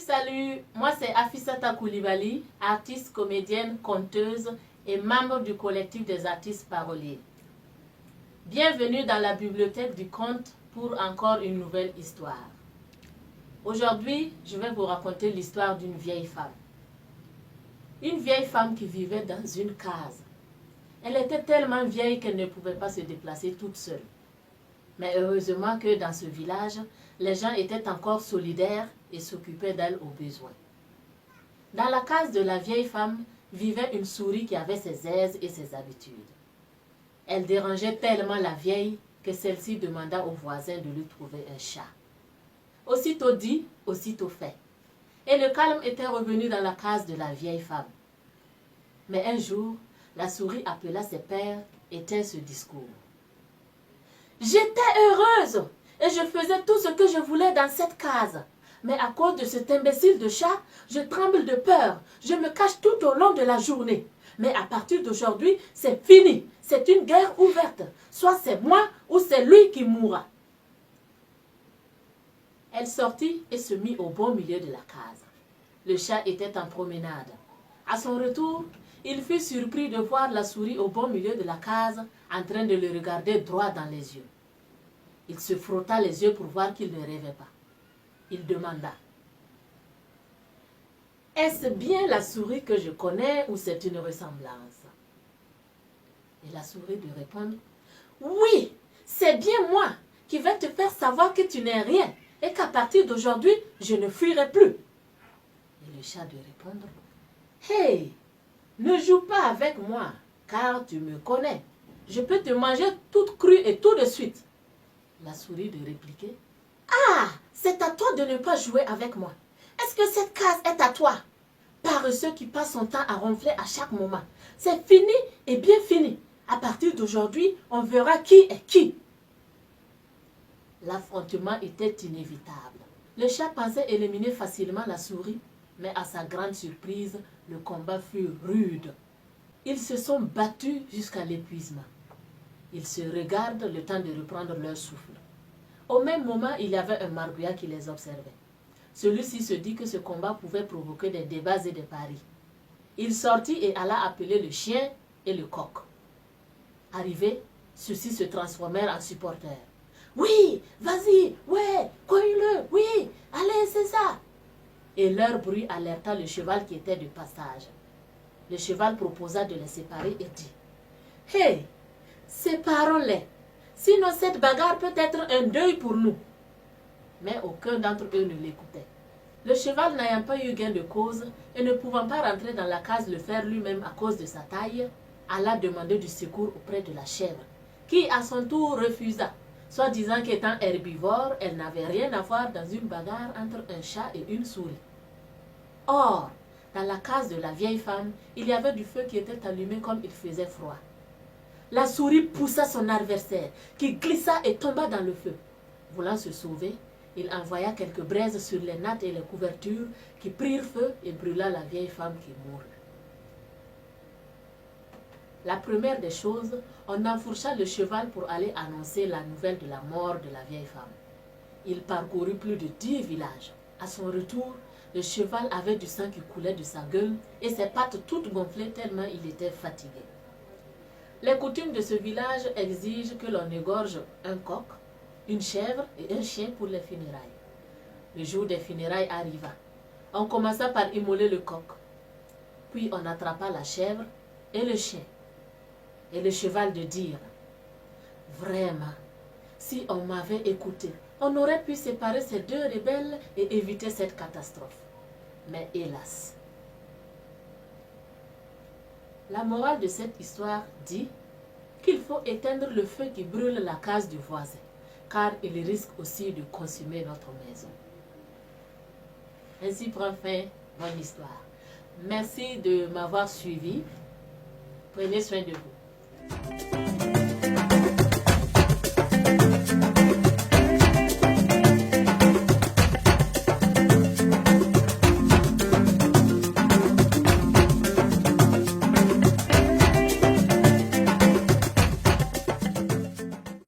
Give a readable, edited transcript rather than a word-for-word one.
Salut, moi c'est Afissata Koulibaly, artiste, comédienne, conteuse et membre du collectif des artistes paroliers. Bienvenue dans la bibliothèque du conte pour encore une nouvelle histoire. Aujourd'hui, je vais vous raconter l'histoire d'une vieille femme. Une vieille femme qui vivait dans une case. Elle était tellement vieille qu'elle ne pouvait pas se déplacer toute seule. Mais heureusement que dans ce village, les gens étaient encore solidaires et s'occupaient d'elle au besoin. Dans la case de la vieille femme vivait une souris qui avait ses aises et ses habitudes. Elle dérangeait tellement la vieille que celle-ci demanda au voisin de lui trouver un chat. Aussitôt dit, aussitôt fait. Et le calme était revenu dans la case de la vieille femme. Mais un jour, la souris appela ses pères et tint ce discours. « J'étais heureuse et je faisais tout ce que je voulais dans cette case. Mais à cause de cet imbécile de chat, je tremble de peur. Je me cache tout au long de la journée. Mais à partir d'aujourd'hui, c'est fini. C'est une guerre ouverte. Soit c'est moi ou c'est lui qui mourra. » Elle sortit et se mit au beau milieu de la case. Le chat était en promenade. À son retour, il fut surpris de voir la souris au beau milieu de la case en train de le regarder droit dans les yeux. Il se frotta les yeux pour voir qu'il ne rêvait pas. Il demanda « Est-ce bien la souris que je connais ou c'est une ressemblance ?» Et la souris lui répondit « Oui, c'est bien moi qui vais te faire savoir que tu n'es rien et qu'à partir d'aujourd'hui, je ne fuirai plus. » Et le chat lui répondit « Hey, ne joue pas avec moi, car tu me connais. Je peux te manger toute crue et tout de suite. » La souris lui répliquait « Ah, c'est à toi de ne pas jouer avec moi. Est-ce que cette case est à toi? Paresseux qui passe son temps à ronfler à chaque moment. C'est fini et bien fini. À partir d'aujourd'hui, on verra qui est qui. » L'affrontement était inévitable. Le chat pensait éliminer facilement la souris, mais à sa grande surprise, le combat fut rude. Ils se sont battus jusqu'à l'épuisement. Ils se regardent le temps de reprendre leur souffle. Au même moment, il y avait un marguillat qui les observait. Celui-ci se dit que ce combat pouvait provoquer des débats et des paris. Il sortit et alla appeler le chien et le coq. Arrivés, ceux-ci se transformèrent en supporters. « Oui, vas-y, ouais, cogne-le, oui, allez, c'est ça !» Et leur bruit alerta le cheval qui était de passage. Le cheval proposa de les séparer et dit « Hé, séparons-les, sinon cette bagarre peut être un deuil pour nous. » Mais aucun d'entre eux ne l'écoutait. Le cheval n'ayant pas eu gain de cause et ne pouvant pas rentrer dans la case le faire lui-même à cause de sa taille, alla demander du secours auprès de la chèvre, qui à son tour refusa, soit disant qu'étant herbivore, elle n'avait rien à voir dans une bagarre entre un chat et une souris. Or, dans la case de la vieille femme, il y avait du feu qui était allumé comme il faisait froid. La souris poussa son adversaire, qui glissa et tomba dans le feu. Voulant se sauver, il envoya quelques braises sur les nattes et les couvertures qui prirent feu et brûla la vieille femme qui mourut. La première des choses, on enfourcha le cheval pour aller annoncer la nouvelle de la mort de la vieille femme. Il parcourut plus de 10 villages. À son retour, le cheval avait du sang qui coulait de sa gueule et ses pattes toutes gonflées tellement il était fatigué. Les coutumes de ce village exigent que l'on égorge un coq, une chèvre et un chien pour les funérailles. Le jour des funérailles arriva. On commença par immoler le coq. Puis on attrapa la chèvre et le chien. Et le cheval de dire « Vraiment, si on m'avait écouté, on aurait pu séparer ces deux rebelles et éviter cette catastrophe. Mais hélas. » La morale de cette histoire dit qu'il faut éteindre le feu qui brûle la case du voisin, car il risque aussi de consumer notre maison. Ainsi prend fin mon histoire. Merci de m'avoir suivi. Prenez soin de vous.